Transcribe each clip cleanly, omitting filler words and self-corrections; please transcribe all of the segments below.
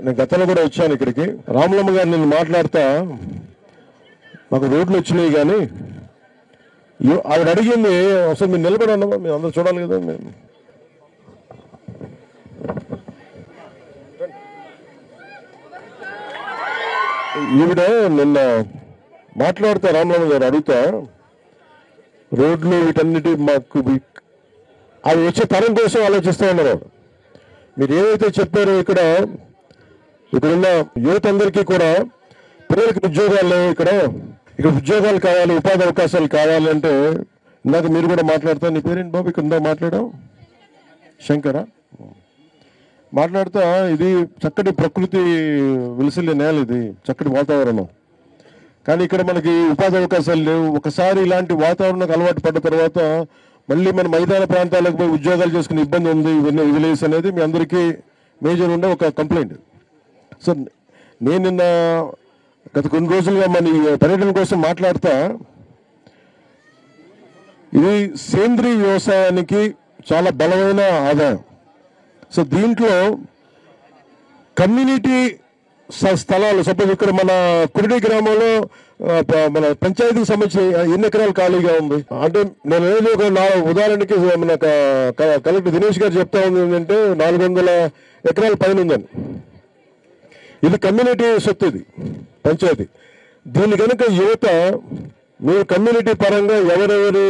నేను గతంలో కూడా వచ్చాను ఇక్కడికి. రామలమ్మ గారు నేను మాట్లాడుతా మాకు రోడ్లు వచ్చినాయి కానీ ఆవిడ అడిగింది అసలు మీరు నిలబడి ఉన్నామా, మేము అందరూ చూడాలి కదా. మేము ఈవిడ నిన్న మాట్లాడుతా రామలమ్మ గారు అడుగుతా రోడ్లు వీటన్నిటి మాకు అవి వచ్చే తరం కోసం ఆలోచిస్తూ ఉన్నారు. మీరు ఏదైతే చెప్పారో ఇక్కడున్న యువత అందరికీ కూడా పిల్లలకి ఉద్యోగాలు ఇక్కడ ఉద్యోగాలు కావాలి, ఉపాధి అవకాశాలు కావాలంటే ఇందాక మీరు కూడా మాట్లాడతా. నీ పేరేంటి బాబు? ఇక్కడ ఇందాక మాట్లాడాం శంకరా. మాట్లాడుతా ఇది చక్కటి ప్రకృతి విలసిల్లే నేల, ఇది చక్కటి వాతావరణం. కానీ ఇక్కడ మనకి ఉపాధి అవకాశాలు లేవు. ఒకసారి ఇలాంటి వాతావరణానికి అలవాటు పడ్డ తర్వాత మళ్ళీ మన మైదాన ప్రాంతాలకు పోయి ఉద్యోగాలు చేసుకునే ఇబ్బంది ఉంది. ఇవన్నీ విలేజ్ అనేది మీ అందరికీ మేజర్ ఉండే ఒక కంప్లైంట్. సో నేను నిన్న గత కొన్ని రోజులుగా మన పర్యటన కోసం మాట్లాడుతా ఇది సేంద్రీయ వ్యవసాయానికి చాలా బలమైన ఆదాయం. సో దీంట్లో కమ్యూనిటీ స్థలాలు, సపోజ్ ఇక్కడ మన కురిడి గ్రామంలో మన పంచాయతీకి సంబంధించిన ఎన్ని ఎకరాలు ఖాళీగా ఉంది అంటే నేను ఏదో ఒక ఉదాహరణకి మన కలెక్టర్ దినేష్ గారు చెప్తా ఉంది ఏంటంటే 400 ఎకరాల పైన ఉందని. ఇది కమ్యూనిటీ సొత్తు, ఇది పంచాయతీ. దీన్ని కనుక యువత మీరు కమ్యూనిటీ పరంగా ఎవరెవరి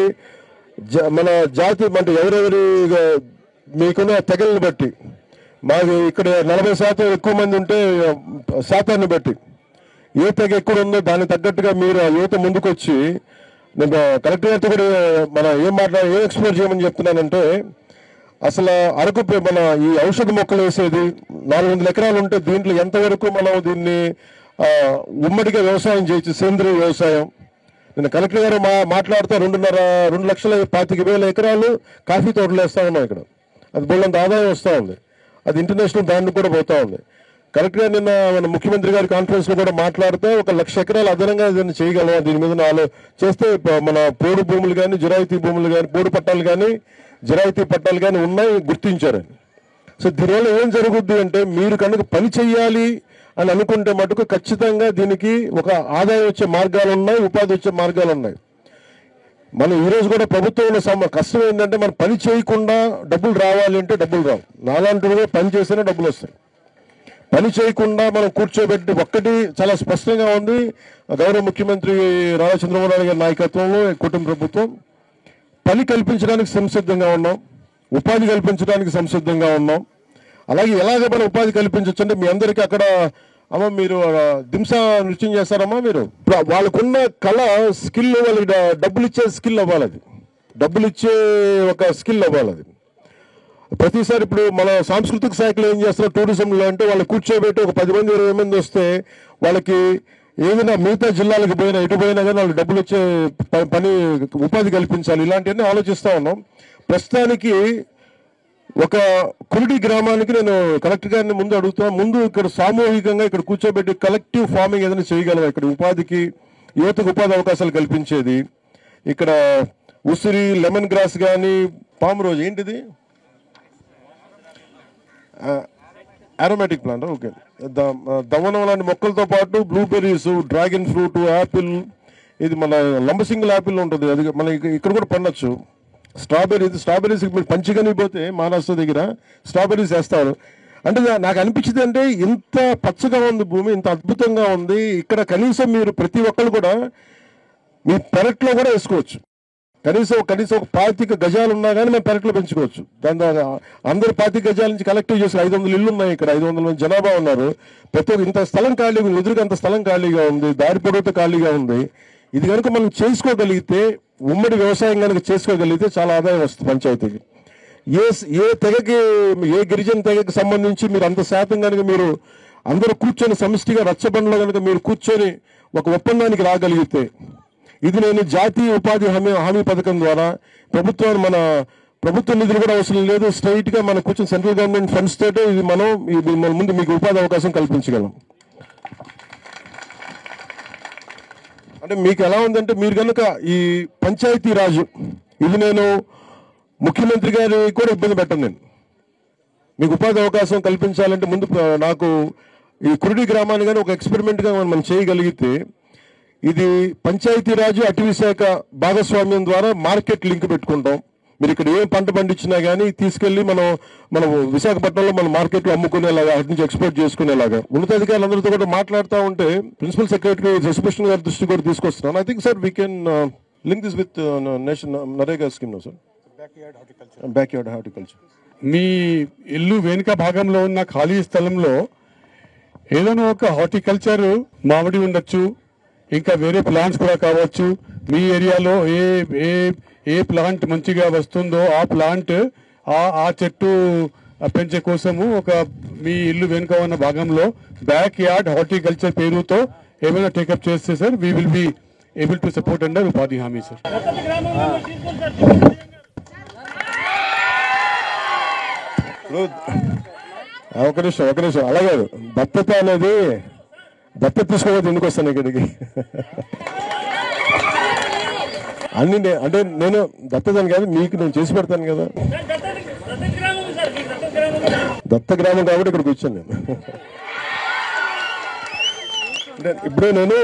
మన జాతి అంటే ఎవరెవరి మీకున్న తెగలను బట్టి మాకు ఇక్కడ 40% ఎక్కువ మంది ఉంటే శాతాన్ని బట్టి ఏ తెగ ఎక్కువ ఉందో దానికి తగ్గట్టుగా మీరు ఆ యువత ముందుకు వచ్చి నేను కలెక్టర్ గారితో కూడా ఏం ఎక్స్ప్లోర్ చేయమని చెప్తున్నానంటే అసలు అరకు మన ఈ ఔషధ మొక్కలు వేసేది 400 ఎకరాలు ఉంటే దీంట్లో ఎంతవరకు మనం దీన్ని ఉమ్మడిగా వ్యవసాయం చేయొచ్చు, సేంద్రీయ వ్యవసాయం. నేను కలెక్టర్ గారు మాట్లాడుతూ 2,25,000 ఎకరాలు కాఫీ తోటలు వేస్తా ఉన్నాం ఇక్కడ. అది బోళ్ళంత ఆదాయం వస్తూ ఉంది. అది ఇంటర్నేషనల్ బ్రాండ్ కూడా పోతా ఉంది. కరెక్ట్గా నిన్న మన ముఖ్యమంత్రి గారి కాన్ఫరెన్స్లో కూడా మాట్లాడుతూ 1,00,000 ఎకరాలు అదనంగా దీన్ని చేయగలం. దీని మీద చేస్తే మన పోడు భూములు కానీ జిరాయితీ భూములు కానీ పోడు పట్టాలు కానీ జిరాయితీ పట్టాలు కానీ ఉన్నాయి గుర్తించారని. సో దీనివల్ల ఏం జరుగుద్ది అంటే మీరు కనుక పని చెయ్యాలి అని అనుకుంటే మటుకు ఖచ్చితంగా దీనికి ఒక ఆదాయం వచ్చే మార్గాలు ఉన్నాయి, ఉపాధి వచ్చే మార్గాలు ఉన్నాయి. మనం ఈరోజు కూడా ప్రభుత్వంలో కష్టం ఏంటంటే మనం పని చేయకుండా డబ్బులు రావాలి అంటే డబ్బులు రావు. నాలాంటివి పని చేస్తేనే డబ్బులు వస్తాయి. పని చేయకుండా మనం కూర్చోబెట్టి ఒక్కటి చాలా స్పష్టంగా ఉంది. గౌరవ ముఖ్యమంత్రి నారా చంద్రబాబు నాయుడు గారి నాయకత్వంలో కుటుంబ ప్రభుత్వం పని కల్పించడానికి సంసిద్ధంగా ఉన్నాం, ఉపాధి కల్పించడానికి సంసిద్ధంగా ఉన్నాం. అలాగే ఎలాగ మనం ఉపాధి కల్పించవచ్చు అంటే మీ అందరికీ అక్కడ అమ్మ మీరు దింస నృత్యం చేస్తారమ్మా, మీరు వాళ్ళకున్న కళ స్కిల్, వాళ్ళకి డబ్బులు ఇచ్చే స్కిల్ అవ్వాలి, అది డబ్బులు ఇచ్చే ఒక స్కిల్ అవ్వాలి. అది ప్రతిసారి ఇప్పుడు మన సాంస్కృతిక శాఖలో ఏం చేస్తున్నారు టూరిజంలో అంటే వాళ్ళు కూర్చోబెట్టి ఒక 10 మంది 20 మంది వస్తే వాళ్ళకి ఏదైనా మిగతా జిల్లాలకు పోయినా ఎటు పోయినా కానీ వాళ్ళు డబ్బులు వచ్చే పని ఉపాధి కల్పించాలి. ఇలాంటివన్నీ ఆలోచిస్తూ ఉన్నాం. ప్రస్తుతానికి ఒక కురిడి గ్రామానికి నేను కలెక్టర్ గారిని ముందు అడుగుతాను, ముందు ఇక్కడ సామూహికంగా ఇక్కడ కూర్చోబెట్టి కలెక్టివ్ ఫార్మింగ్ ఏదైనా చేయగలం, ఇక్కడ ఉపాధికి యువతకు ఉపాధి అవకాశాలు కల్పించేది. ఇక్కడ ఉసిరి, లెమన్ గ్రాస్ కానీ పామ్ రోజు ఏంటిది అరోమాటిక్ ప్లాంట్, ఓకే, దమనం లాంటి మొక్కలతో పాటు బ్లూబెర్రీస్, డ్రాగన్ ఫ్రూట్, యాపిల్, ఇది మన లంబసింగిల్ యాపిల్ ఉంటుంది, అది మన ఇక్కడ కూడా పండొచ్చు. స్ట్రాబెర్రీస్ మీరు పంచగని పోతే మహారాష్ట్ర దగ్గర స్ట్రాబెర్రీస్ వేస్తారు. అంటే నాకు అనిపించింది అంటే ఇంత పచ్చగా ఉంది భూమి, ఇంత అద్భుతంగా ఉంది ఇక్కడ. కనీసం మీరు ప్రతి ఒక్కరు కూడా మీ పెరట్లో కూడా వేసుకోవచ్చు. కనీసం ఒక 25 గజాలు ఉన్నా కానీ మేము పెరట్లో పెంచుకోవచ్చు. దాని ద్వారా అందరూ 25 గజాల నుంచి కలెక్టివ్ చేసిన 500 ఇళ్ళు ఉన్నాయి ఇక్కడ, 500 మంది జనాభా ఉన్నారు. ప్రతి ఒక్క ఇంత స్థలం ఖాళీగా ఉంది, ఎదురుగా అంత స్థలం ఖాళీగా ఉంది, దారి పొడవుతో ఖాళీగా ఉంది. ఇది కనుక మనం చేసుకోగలిగితే, ఉమ్మడి వ్యవసాయం కనుక చేసుకోగలిగితే చాలా ఆదాయం వస్తుంది పంచాయతీకి. ఏ తెగకి, ఏ గిరిజన తెగకి సంబంధించి మీరు అంత శాతం కనుక మీరు అందరూ కూర్చొని సమిష్టిగా రచ్చబండలో కనుక మీరు కూర్చొని ఒక ఒప్పందానికి రాగలిగితే, ఇది నేను జాతీయ ఉపాధి హామీ పథకం ద్వారా మన ప్రభుత్వ నిధులు కూడా అవసరం లేదు, స్ట్రైట్ గా మన కూర్చొని సెంట్రల్ గవర్నమెంట్ ఫండ్స్ తోటే ఇది మన ముందు మీకు ఉపాధి అవకాశం కల్పించగలం. అంటే మీకు ఎలా ఉందంటే మీరు కనుక ఈ పంచాయతీ రాజు, ఇది నేను ముఖ్యమంత్రి గారి కూడా ఇబ్బంది పెట్టను. నేను మీకు ఉపాధి అవకాశం కల్పించాలంటే ముందు నాకు ఈ కురుడి గ్రామాన్ని కానీ ఒక ఎక్స్పెరిమెంట్గా మనం చేయగలిగితే ఇది పంచాయతీరాజు అటవీ శాఖ భాగస్వామ్యం ద్వారా మార్కెట్ లింక్ పెట్టుకుంటాం. మీరు ఇక్కడ ఏం పంట పండించినా కానీ తీసుకెళ్లి మనం విశాఖపట్నంలో మన మార్కెట్లో అమ్ముకునేలాగా, అటు నుంచి ఎక్స్పోర్ట్ చేసుకునేలాగా ఉన్నతాధికారులందరితో కూడా మాట్లాడుతూ ఉంటే ప్రిన్సిపల్ సెక్రటరీ శశిభూషణ్ గారి దృష్టి కూడా తీసుకొస్తున్నాను. I think sir we can link this with nation NREGA scheme no sir. Backyard horticulture. మీ ఇల్లు వెనుక భాగంలో ఉన్న ఖాళీ స్థలంలో ఏదైనా ఒక హార్టికల్చర్ మామిడి ఉండొచ్చు, ఇంకా వేరే ప్లాంట్స్ కూడా కావచ్చు. మీ ఏరియాలో ఏ ప్లాంట్ మంచిగా వస్తుందో ఆ ప్లాంట్ ఆ చెట్టు పెంచే కోసము ఒక మీ ఇల్లు వెనుక ఉన్న భాగంలో బ్యాక్ యార్డ్ హార్టికల్చర్ పేరుతో ఏమైనా టేకప్ చేస్తే sir we will be able to support under ఉపాధి హామీ సార్. ఒక నిమిషం అలాగే దత్తత అనేది దత్తత తీసుకోవద్దు. ఎందుకు వస్తాను ఇక్కడికి అన్ని అంటే నేను దత్తతని కాదు, మీకు నేను చేసి పెడతాను కదా. దత్త గ్రామం కాబట్టి ఇక్కడికి వచ్చాను నేను. అంటే ఇప్పుడే నేను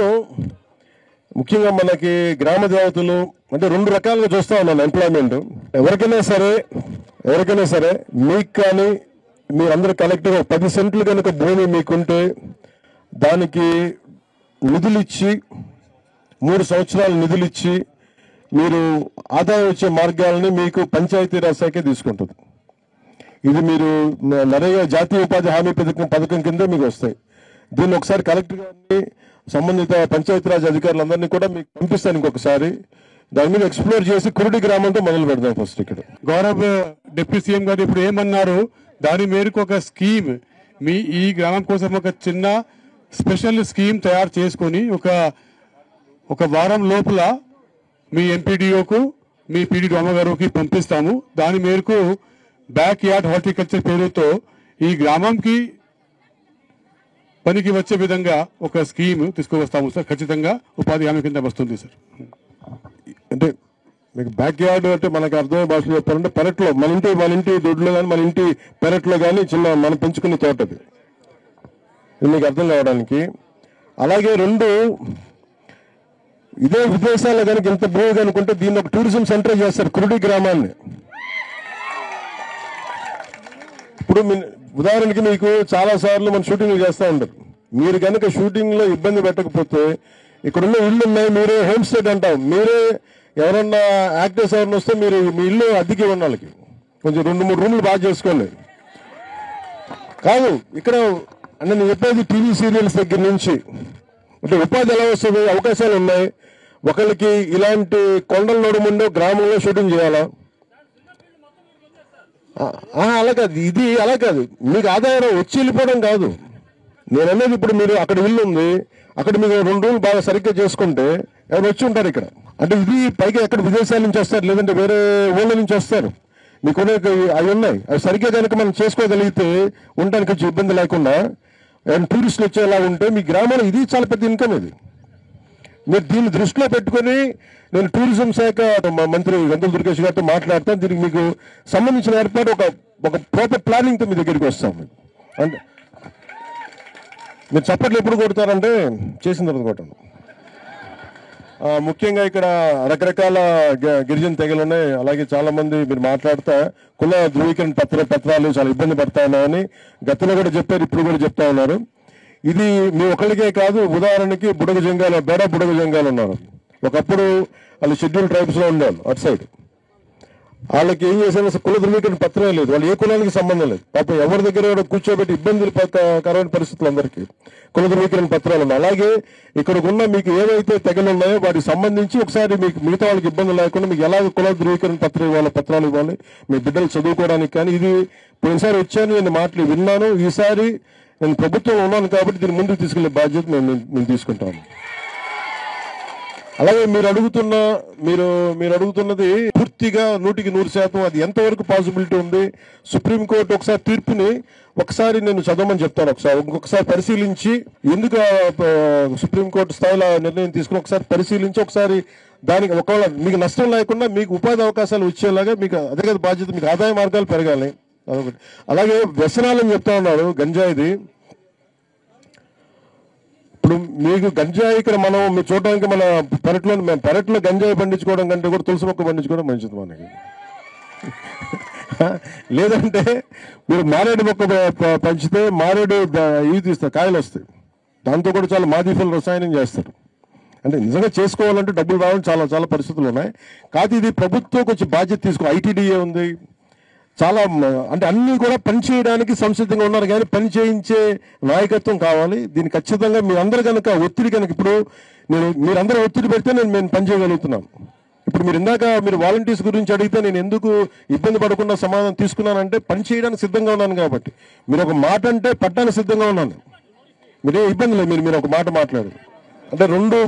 ముఖ్యంగా మనకి గ్రామ దేవతలు అంటే 2 రకాలుగా చూస్తా ఉన్నాను ఎంప్లాయ్మెంట్. ఎవరికైనా సరే మీకు కానీ మీరందరూ కలెక్టివ్గా 10 సెంట్లు కనుక భూమి మీకుంటే దానికి నిధులిచ్చి 3 సంవత్సరాలు నిధులిచ్చి మీరు ఆదాయం వచ్చే మార్గాలని మీకు పంచాయతీరాజ్ శాఖే తీసుకుంటుంది. ఇది మీరు నరేగా జాతీయ ఉపాధి హామీ పథకం కింద మీకు వస్తాయి. దీన్ని ఒకసారి కలెక్టర్ గారిని సంబంధిత పంచాయతీరాజ్ అధికారులందరినీ కూడా మీకు పంపిస్తాను. ఇంకొకసారి దాని మీద ఎక్స్ప్లోర్ చేసి కురుడి గ్రామంతో మొదలు పెడదాం ఫస్ట్. ఇక్కడ గౌరవ్ డిప్యూటీ సీఎం గారు ఇప్పుడు ఏమన్నారు, దాని మేరకు ఒక స్కీమ్ మీ ఈ గ్రామం కోసం ఒక చిన్న స్పెషల్ స్కీమ్ తయారు చేసుకొని ఒక వారం లోపల మీ ఎంపీడీఓకు మీ పీడీడీ అమ్మగారికి పంపిస్తాము. దాని మేరకు బ్యాక్ యార్డ్ హార్టికల్చర్ పేరుతో ఈ గ్రామంకి పనికి వచ్చే విధంగా ఒక స్కీమ్ తీసుకువస్తాము సార్. ఖచ్చితంగా ఉపాధి హామీ కింద వస్తుంది సార్. అంటే మీకు బ్యాక్ యార్డ్ అంటే మనకు అర్థమయ్యే భాషలో చెప్పాలంటే పెరట్లో, మన ఇంటి దొడ్లో కానీ మన ఇంటి పెరట్లో కానీ చిన్న మనం పెంచుకునే తోటది. ఇది మీకు అర్థం కావడానికి. అలాగే 2 ఇదే విదేశాల్లో కనుక ఇంత భూమి కనుకుంటే దీన్ని ఒక టూరిజం సెంటర్ చేస్తారు కురుడి గ్రామాన్ని. ఇప్పుడు ఉదాహరణకి మీకు చాలా సార్లు మన షూటింగ్లు చేస్తూ ఉంటారు. మీరు కనుక షూటింగ్లో ఇబ్బంది పెట్టకపోతే ఇక్కడున్న ఇళ్ళు ఉన్నాయి, మీరే హోమ్ స్టే అంటాం. మీరే ఎవరన్నా యాక్టర్స్ ఎవరన్నా వస్తే మీరు మీ ఇల్లు అద్దెకి ఇవ్వండి వాళ్ళకి, కొంచెం 2-3 రూములు బాగా చేసుకోండి. కాదు ఇక్కడ అంటే నేను చెప్పేది టీవీ సీరియల్స్ దగ్గర నుంచి అంటే ఉపాధి ఎలా వస్తుంది, అవకాశాలు ఉన్నాయి. ఒకరికి ఇలాంటి కొండల నడుముండో గ్రామంలో షూటింగ్ చేయాలా? అలా కాదు, ఇది అలా కాదు. మీకు ఆదాయం వచ్చి వెళ్ళిపోవడం కాదు నేను అనేది. ఇప్పుడు మీరు అక్కడ ఇల్లు ఉంది, అక్కడ మీకు 2 రోజులు బాగా సరిగ్గా చేసుకుంటే ఎవరు వచ్చి ఉంటారు ఇక్కడ. అంటే ఇది పైగా ఎక్కడ విదేశాల నుంచి వస్తారు, లేదంటే వేరే ఊళ్ళ నుంచి వస్తారు. మీకు అవి ఉన్నాయి, అవి సరిగ్గా కనుక మనం చేసుకోగలిగితే ఉండడానికి కొంచెం ఇబ్బంది లేకుండా టూరిస్టులు వచ్చేలా ఉంటే మీ గ్రామంలో ఇది చాలా పెద్ద ఇన్కమ్. ఇది మీరు దీన్ని దృష్టిలో పెట్టుకొని నేను టూరిజం శాఖ మంత్రి గంటల దుర్గేష్ గారితో మాట్లాడతాను. దీనికి మీకు సంబంధించిన ఏర్పాటు ఒక ప్రాపర్ ప్లానింగ్తో మీ దగ్గరికి వస్తాం. అంటే మీరు చప్పట్లు ఎప్పుడు కొడతారంటే చేసిన తర్వాత కొట్టాను. ముఖ్యంగా ఇక్కడ రకరకాల గిరిజన తెగలు ఉన్నాయి. అలాగే చాలా మంది మీరు మాట్లాడుతా కుల ధృవీకరణ పత్రాలు చాలా ఇబ్బంది పడతా ఉన్నాయని గతంలో కూడా చెప్పారు, ఇప్పుడు కూడా చెప్తా ఉన్నారు. ఇది మీ ఒకరికే కాదు. ఉదాహరణకి బేడా బుడగ జంగాలు ఉన్నారు. ఒకప్పుడు వాళ్ళు షెడ్యూల్ ట్రైబ్స్లో ఉండేవాళ్ళు అటు సైడ్. వాళ్ళకి ఏం చేశారు, అసలు కుల ధృవీకరణ పత్రమే లేదు, వాళ్ళు ఏ కులానికి సంబంధం లేదు. పాపం ఎవరి దగ్గర కూర్చోబెట్టి ఇబ్బందులు కరమైన పరిస్థితులు అందరికీ కుల ధృవీకరణ పత్రాలు ఉన్నాయి. అలాగే ఇక్కడ ఉన్న మీకు ఏవైతే తెగలు ఉన్నాయో వాటికి సంబంధించి ఒకసారి మీకు మిగతా వాళ్ళకి ఇబ్బంది లేకుండా మీకు ఎలాగ కుల ధృవీకరణ పత్రాలు ఇవ్వాలి, మీ బిడ్డలు చదువుకోవడానికి. కానీ ఇది పోయినసారి వచ్చాను, నేను మాటలు విన్నాను. ఈసారి నేను ప్రభుత్వం ఉన్నాను కాబట్టి దీన్ని ముందుకు తీసుకెళ్లే బాధ్యత మేము తీసుకుంటాము. అలాగే మీరు అడుగుతున్నది పూర్తిగా 100% అది ఎంతవరకు పాసిబిలిటీ ఉంది. సుప్రీంకోర్టు ఒకసారి తీర్పుని ఒకసారి నేను చదవమని చెప్తాను. ఇంకొకసారి పరిశీలించి, ఎందుకు సుప్రీంకోర్టు స్థాయిలో నిర్ణయం తీసుకుని ఒకసారి పరిశీలించి ఒకసారి దానికి ఒకవేళ మీకు నష్టం లేకుండా మీకు ఉపాధి అవకాశాలు వచ్చేలాగా మీకు అదే కదా బాధ్యత. మీకు ఆదాయ మార్గాలు పెరగాలి. అదొకటి. అలాగే వ్యసనాలని చెప్తా ఉన్నారు, గంజాయిది. ఇప్పుడు మీకు గంజాయి ఇక్కడ మీరు చూడడానికి మన పెరట్లో గంజాయి పండించుకోవడం కంటే కూడా తులసి మొక్క పండించుకోవడం మంచిది మనకి. లేదంటే మీరు మారేడు మొక్క పంచితే మారేడు ఇవి తీస్తారు, కాయలు వస్తాయి. దాంతో కూడా చాలా మాదిఫల రసాయనం చేస్తారు. అంటే నిజంగా చేసుకోవాలంటే డబ్బులు రావడం చాలా చాలా పరిస్థితులు ఉన్నాయి. కాదు ఇది ప్రభుత్వం కొంచెం బాధ్యత తీసుకో. ఐటీడీఏ ఉంది, చాలా అంటే అన్నీ కూడా పని చేయడానికి సంసిద్ధంగా ఉన్నారు. కానీ పని చేయించే నాయకత్వం కావాలి. దీన్ని ఖచ్చితంగా మీరందరూ కనుక ఒత్తిడి కనుక ఇప్పుడు మీరందరూ ఒత్తిడి పెడితే నేను పని చేయగలుగుతున్నాను. ఇప్పుడు మీరు వాలంటీర్స్ గురించి అడిగితే నేను ఎందుకు ఇబ్బంది పడకుండా సమాధానం తీసుకున్నానంటే పని చేయడానికి సిద్ధంగా ఉన్నాను కాబట్టి. మీరు ఒక మాట అంటే పట్టడానికి సిద్ధంగా ఉన్నాను. మీరే ఇబ్బంది లేదు. మీరు ఒక మాట మాట్లాడు అంటే 2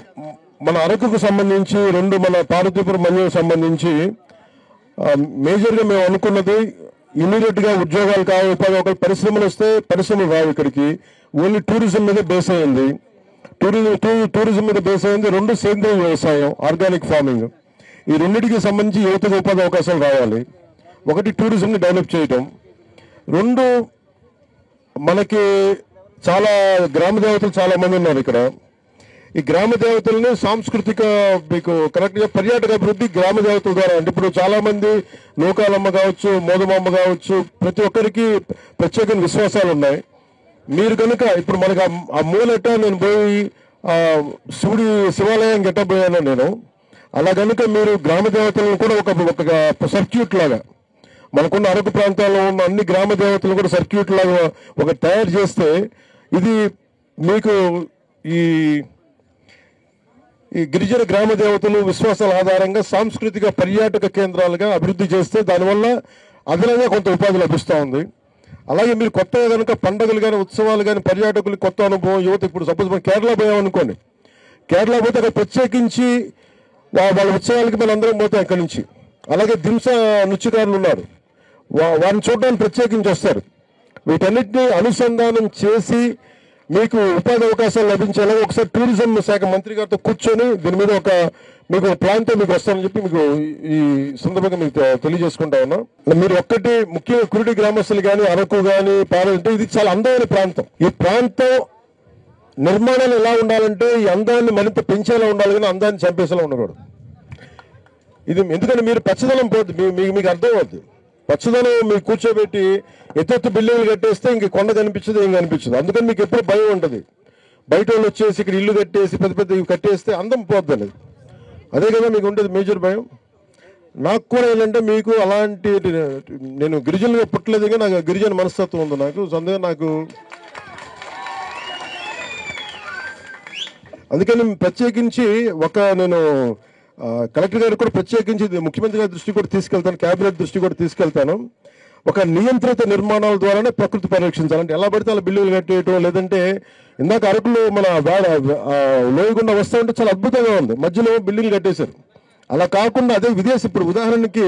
మన అరకుకు సంబంధించి 2 మన పార్వతీపురం మన్యం సంబంధించి మేజర్గా మేము అనుకున్నది ఇమీడియట్గా ఉద్యోగాలు కావాలి, ఉపాధి అవకాశాలు, పరిశ్రమలు వస్తే పరిశ్రమలు రావు ఇక్కడికి. ఓన్లీ టూరిజం మీద బేస్ అయింది. టూరిజం మీద బేస్ అయింది. 2 సేంద్రీయ వ్యవసాయం, ఆర్గానిక్ ఫార్మింగ్. ఈ రెండింటికి సంబంధించి యువతకు ఉపాధి అవకాశాలు రావాలి. 1 టూరిజంని డెవలప్ చేయటం, 2 మనకి చాలా గ్రామ దేవతలు చాలా మంది ఉన్నారు ఇక్కడ. ఈ గ్రామ దేవతలని సాంస్కృతిక మీకు కరెక్ట్గా పర్యాటక అభివృద్ధి గ్రామ దేవతల ద్వారా అంటే ఇప్పుడు చాలా మంది నూకాలమ్మ కావచ్చు, మోదమమ్మ కావచ్చు, ప్రతి ఒక్కరికి ప్రత్యేక విశ్వాసాలు ఉన్నాయి. మీరు కనుక ఇప్పుడు మనకు ఆ మూలట నేను పోయి శివాలయం గెట్టబోయాను నేను. అలా కనుక మీరు గ్రామ దేవతలను కూడా ఒక సర్క్యూట్ లాగా మనకున్న అరకు ప్రాంతాల్లో ఉన్న అన్ని గ్రామ దేవతలను కూడా సర్క్యూట్ లాగా తయారు చేస్తే ఇది మీకు ఈ గిరిజన గ్రామ దేవతలు విశ్వాసాల ఆధారంగా సాంస్కృతిక పర్యాటక కేంద్రాలుగా అభివృద్ధి చేస్తే దానివల్ల అదనంగా కొంత ఉపాధి లభిస్తూ ఉంది. అలాగే మీరు కొత్తగా కనుక పండుగలు కానీ ఉత్సవాలు కానీ పర్యాటకులు కొత్త అనుభవం యువత ఇప్పుడు సపోజ్ మనం కేరళ పోయామనుకోండి. కేరళ పోతే అక్కడ ప్రత్యేకించి వాళ్ళ ఉత్సవాలకి మనం అందరం పోతాం ఇక్కడి నుంచి. అలాగే దింస నృత్యకారులు ఉన్నారు, వారిని చూడడానికి ప్రత్యేకించి వస్తారు. వీటన్నిటిని అనుసంధానం చేసి మీకు ఉపాధి అవకాశాలు లభించేలా ఒకసారి టూరిజం శాఖ మంత్రి గారితో కూర్చొని దీని మీద మీకు ప్లాన్తో మీకు వస్తానని చెప్పి మీకు ఈ సందర్భంగా మీకు తెలియజేసుకుంటా ఉన్నా. మీరు ఒక్కటి ముఖ్యంగా కురుడి గ్రామస్తులు కానీ అరకు కానీ పాలంటే ఇది చాలా అందమైన ప్రాంతం. ఈ ప్రాంతం నిర్మాణాలు ఎలా ఉండాలంటే ఈ అందాన్ని మరింత పెంచేలా ఉండాలి, కానీ అందాన్ని చంపేసేలా ఉండకూడదు. ఇది ఎందుకంటే మీరు పచ్చదనం పోద్ది, మీకు అర్థం అవుద్ది. పచ్చదనం మీకు కూర్చోబెట్టి ఎత్తెత్తు బిల్డింగ్లు కట్టేస్తే ఇంక కొండ కనిపించదు, ఏం కనిపించదు. అందుకని మీకు ఎప్పుడు భయం ఉంటుంది. బయట వాళ్ళు వచ్చేసి ఇక్కడ ఇల్లు కట్టేసి పెద్ద పెద్ద ఇవి కట్టేస్తే అందం పోద్ది అనేది. అదే కదా మీకు ఉండేది మేజర్ భయం. నాకు కూడా ఏంటంటే మీకు అలాంటి నేను గిరిజనులుగా పుట్టలేదు, కానీ నాకు గిరిజన మనస్తత్వం ఉంది. నాకు అందుకని ప్రత్యేకించి నేను కలెక్టర్ గారికి కూడా ప్రత్యేకించి ముఖ్యమంత్రి గారి దృష్టి కూడా తీసుకెళ్తాను, క్యాబినెట్ దృష్టి కూడా తీసుకెళ్తాను. ఒక నియంత్రిత నిర్మాణాల ద్వారానే ప్రకృతి పరిరక్షించాలంటే ఎలా పడితే అలా బిల్లులు కట్టేయటం, లేదంటే ఇందాక అరకులో మన లోయగుండా వస్తూ ఉంటే చాలా అద్భుతంగా ఉంది, మధ్యలో బిల్డింగ్లు కట్టేశారు. అలా కాకుండా అదే విదేశీ ఇప్పుడు ఉదాహరణకి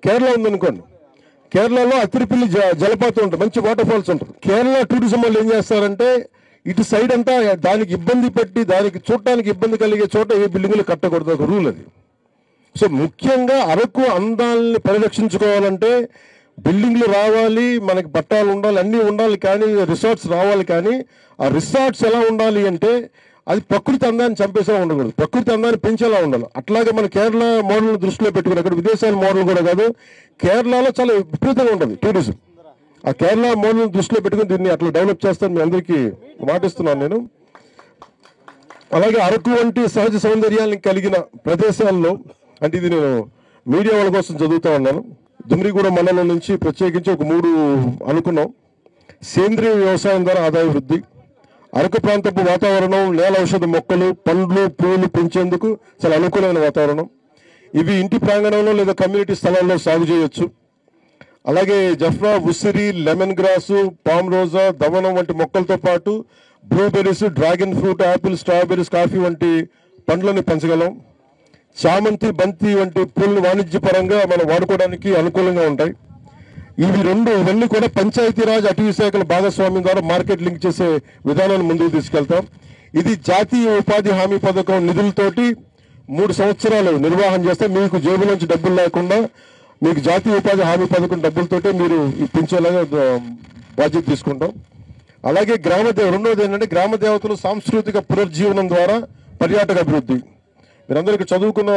కేరళ ఉందనుకోండి. కేరళలో అతిరిపిల్లి జలపాతం ఉంటుంది, మంచి వాటర్ ఫాల్స్ ఉంటుంది. కేరళ టూరిజం వాళ్ళు ఏం చేస్తారంటే ఇటు సైడ్ అంతా దానికి ఇబ్బంది పెట్టి దానికి చూడటానికి ఇబ్బంది కలిగే చోట ఏ బిల్డింగులు కట్టకూడదు, ఒక రూల్ అది. సో ముఖ్యంగా అరకు అందాలని పరిరక్షించుకోవాలంటే బిల్డింగ్లు రావాలి, మనకి పట్టాలు ఉండాలి, అన్నీ ఉండాలి, కానీ రిసార్ట్స్ రావాలి. కానీ ఆ రిసార్ట్స్ ఎలా ఉండాలి అంటే అది ప్రకృతి అందాన్ని చంపేసేలా ఉండకూడదు, ప్రకృతి అందాన్ని పెంచేలా ఉండాలి. అట్లాగే మన కేరళ మోడల్ దృష్టిలో పెట్టుకుని అక్కడ విదేశాల మోడల్ కూడా కాదు, కేరళలో చాలా విపరీతంగా ఉంటుంది టూరిజం. ఆ కేరళ మోడల్ దృష్టిలో పెట్టుకుని దీన్ని అట్లా డెవలప్ చేస్తాను మీ అందరికీ మాటిస్తున్నాను నేను. అలాగే అరకు వంటి సహజ సౌందర్యాన్ని కలిగిన ప్రదేశాల్లో అంటే ఇది నేను మీడియా వాళ్ళ కోసం చదువుతూ ఉన్నాను. దుమ్రిగూడ మండలం నుంచి ప్రత్యేకించి ఒక 3 అనుకున్నాం. సేంద్రీయ వ్యవసాయం ద్వారా ఆదాయ వృద్ధి, అరకు ప్రాంతపు వాతావరణం, నేల ఔషధ మొక్కలు, పండ్లు, పూలు పెంచేందుకు చాలా అనుకూలమైన వాతావరణం. ఇవి ఇంటి ప్రాంగణంలో లేదా కమ్యూనిటీ స్థలాల్లో సాగు చేయొచ్చు. అలాగే జఫ్రా, ఉసిరి, లెమన్ గ్రాసు, పామ్ రోజా, దవనం వంటి మొక్కలతో పాటు blueberries, dragon fruit, Apple, strawberries, coffee వంటి పండ్లను పెంచగలం. చామంతి, బంతి వంటి పూలను వాణిజ్యపరంగా మనం వాడుకోవడానికి అనుకూలంగా ఉంటాయి. ఇవన్నీ కూడా పంచాయతీరాజ్ అటవీ శాఖల భాగస్వామ్యం ద్వారా మార్కెట్ లింక్ చేసే విధానాన్ని ముందుకు తీసుకెళ్తాం. ఇది జాతీయ ఉపాధి హామీ పథకం నిధులతోటి 3 సంవత్సరాలు నిర్వహణ చేస్తే మీకు జేబు నుంచి డబ్బులు లేకుండా మీకు జాతీయ ఉపాధి హామీ పథకం డబ్బులతోటే మీరు పెంచేలాగా బాధ్యత తీసుకుంటాం. అలాగే రెండవది ఏంటంటే గ్రామ దేవతలు సాంస్కృతిక పునర్జీవనం ద్వారా పర్యాటక అభివృద్ధి. మీరందరికీ చదువుకున్న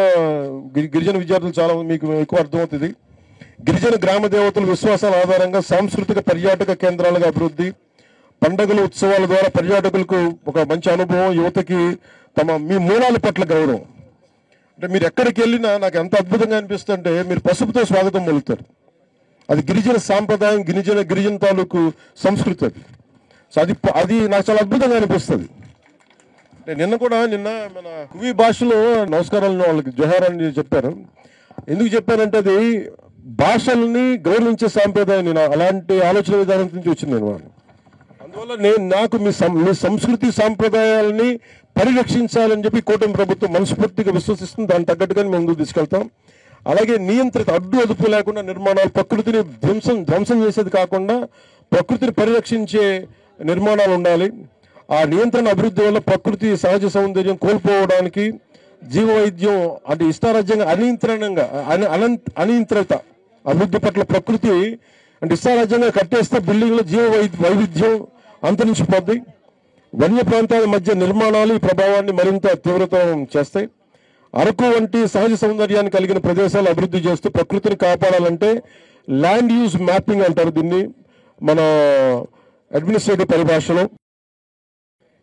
గిరిజన విద్యార్థులు చాలా మీకు ఎక్కువ అర్థమవుతుంది. గిరిజన గ్రామ దేవతల విశ్వాసాల ఆధారంగా సాంస్కృతిక పర్యాటక కేంద్రాలుగా అభివృద్ధి, పండుగలు ఉత్సవాల ద్వారా పర్యాటకులకు ఒక మంచి అనుభవం, యువతకి మీ మూలాల పట్ల గౌరవం. అంటే మీరు ఎక్కడికి వెళ్ళినా నాకు ఎంత అద్భుతంగా అనిపిస్తుంటే మీరు పసుపుతో స్వాగతం పలుకుతారు. అది గిరిజన సాంప్రదాయం, గిరిజన తాలూకు సంస్కృతి అది. సో అది నాకు చాలా అద్భుతంగా అనిపిస్తుంది. నిన్న మన కువి భాషలో నమస్కారాలను వాళ్ళకి జోహార్ అని చెప్పారు. ఎందుకు చెప్పానంటే అది భాషల్ని గౌరవించే సాంప్రదాయం. నేను అలాంటి ఆలోచన విధానం నుంచి వచ్చింది నేను. అందువల్ల నాకు మీ సంస్కృతి సాంప్రదాయాలని పరిరక్షించాలని చెప్పి కూటమి ప్రభుత్వం మనస్ఫూర్తిగా విశ్వసిస్తుంది. దానికి తగ్గట్టుగా మేము ముందుకు తీసుకెళ్తాం. అలాగే నియంత్రిత అడ్డు లేకుండా నిర్మాణాలు, ప్రకృతిని ధ్వంసం చేసేది కాకుండా ప్రకృతిని పరిరక్షించే నిర్మాణాలు ఉండాలి. ఆ నియంత్రణ అభివృద్ధి వల్ల ప్రకృతి సహజ సౌందర్యం కోల్పోవడానికి, జీవవైద్యం అంటే ఇష్టారాజ్యంగా అనియంత్రిత అభివృద్ధి పట్ల ప్రకృతి అంటే ఇష్టారాజ్యంగా కట్టేస్తే బిల్డింగ్లో వైవిధ్యం అంతరించిపోద్ది. వన్య ప్రాంతాల మధ్య నిర్మాణాలు ఈ ప్రభావాన్ని మరింత తీవ్రతరం చేస్తాయి. అరకు వంటి సహజ సౌందర్యాన్ని కలిగిన ప్రదేశాలు అభివృద్ధి చేస్తూ ప్రకృతిని కాపాడాలంటే ల్యాండ్ యూజ్ మ్యాపింగ్ అంటారు దీన్ని మన అడ్మినిస్ట్రేటివ్ పరిభాషలో.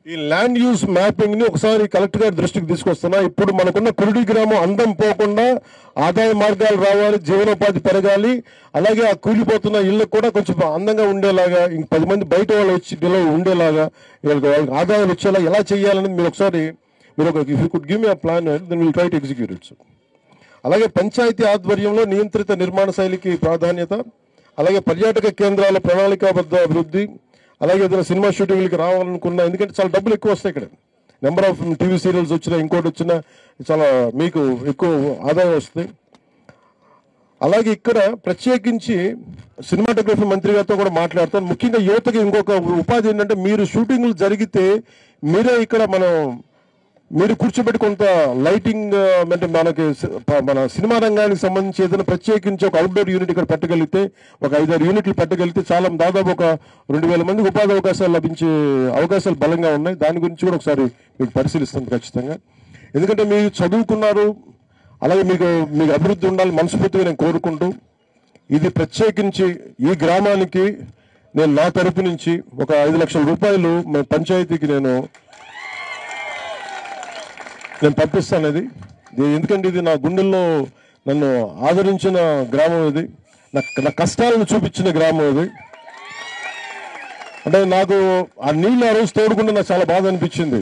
ఈ ల్యాండ్ యూజ్ మ్యాపింగ్ ని ఒకసారి కలెక్టర్ గారి దృష్టికి తీసుకొస్తున్నా. ఇప్పుడు మనకున్న కురుడి గ్రామం అందం పోకుండా ఆదాయ మార్గాలు రావాలి, జీవనోపాధి పెరగాలి. అలాగే ఆ కూలిపోతున్న ఇళ్ళకు కూడా కొంచెం అందంగా ఉండేలాగా, ఇంక 10 మంది బయట వాళ్ళు వచ్చి ఉండేలాగా, వాళ్ళకి ఆదాయం వచ్చేలా ఎలా చేయాలనేది మీరు ఒకసారి if you could give me a plan then will try to execute it. అలాగే పంచాయతీ ఆధ్వర్యంలో నియంత్రిత నిర్మాణ శైలికి ప్రాధాన్యత, అలాగే పర్యాటక కేంద్రాల ప్రణాళికాబద్ధ అభివృద్ధి, అలాగే ఏదైనా సినిమా షూటింగ్లకి రావాలనుకున్నా, ఎందుకంటే చాలా డబ్బులు ఎక్కువ వస్తాయి ఇక్కడ. నెంబర్ ఆఫ్ టీవీ సీరియల్స్ వచ్చినా ఇంకోటి వచ్చినా చాలా మీకు ఎక్కువ ఆదాయం వస్తుంది. అలాగే ఇక్కడ ప్రత్యేకించి సినిమాటోగ్రఫీ మంత్రి గారితో కూడా మాట్లాడతాను. ముఖ్యంగా యువతకి ఇంకొక ఉపాధి ఏంటంటే మీరు షూటింగ్లు జరిగితే మీరే ఇక్కడ మీరు కూర్చోబెట్టి కొంత లైటింగ్ అంటే మన సినిమా రంగానికి సంబంధించి ఏదైనా ప్రత్యేకించి ఒక అవుట్డోర్ యూనిట్ ఇక్కడ పెట్టగలిగితే, ఒక 5-6 యూనిట్లు పెట్టగలిగితే చాలా దాదాపు ఒక 2000 మందికి ఉపాధి అవకాశాలు లభించే అవకాశాలు బలంగా ఉన్నాయి. దాని గురించి కూడా ఒకసారి మీకు పరిశీలిస్తాం ఖచ్చితంగా. ఎందుకంటే మీరు చదువుకున్నారు, అలాగే మీకు అభివృద్ధి ఉండాలి మనస్ఫూర్తిగా నేను కోరుకుంటూ, ఇది ప్రత్యేకించి ఈ గ్రామానికి నేను నా తరపు నుంచి ఒక 5 లక్షల రూపాయలు మా పంచాయతీకి నేను పంపిస్తాను. ఎందుకంటే ఇది నా గుండెల్లో నన్ను ఆదరించిన గ్రామం, ఇది నా కష్టాలను చూపించిన గ్రామం ఇది. అంటే నాకు ఆ నీళ్ళు ఆ రోజు తోడుకుంటే నాకు చాలా బాధ అనిపించింది.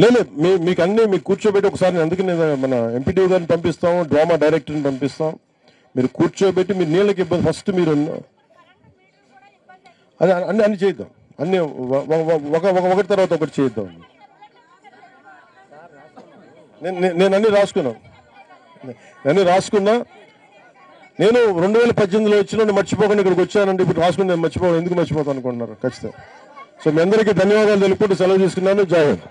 లేదు మీకు కూర్చోబెట్టి ఒకసారి, అందుకే నేను మన ఎంపీడీ గారిని పంపిస్తాం, డ్రామా డైరెక్టర్ని పంపిస్తాం. మీరు కూర్చోబెట్టి మీరు నీళ్ళకి ఇబ్బంది ఫస్ట్ మీరు అన్ని చేద్దాం, అన్ని ఒకటి తర్వాత ఒకటి చేద్దాం. నేను అన్ని రాసుకున్నా. నేను 2018లో వచ్చిన మర్చిపోకుండా ఇక్కడికి వచ్చానండి. ఇప్పుడు రాసుకుని నేను ఎందుకు మర్చిపోతాను అనుకుంటున్నారు ఖచ్చితంగా. సో మీ అందరికీ ధన్యవాదాలు తెలుపుకుంటూ సెలవు తీసుకున్నాను. జై హింద్.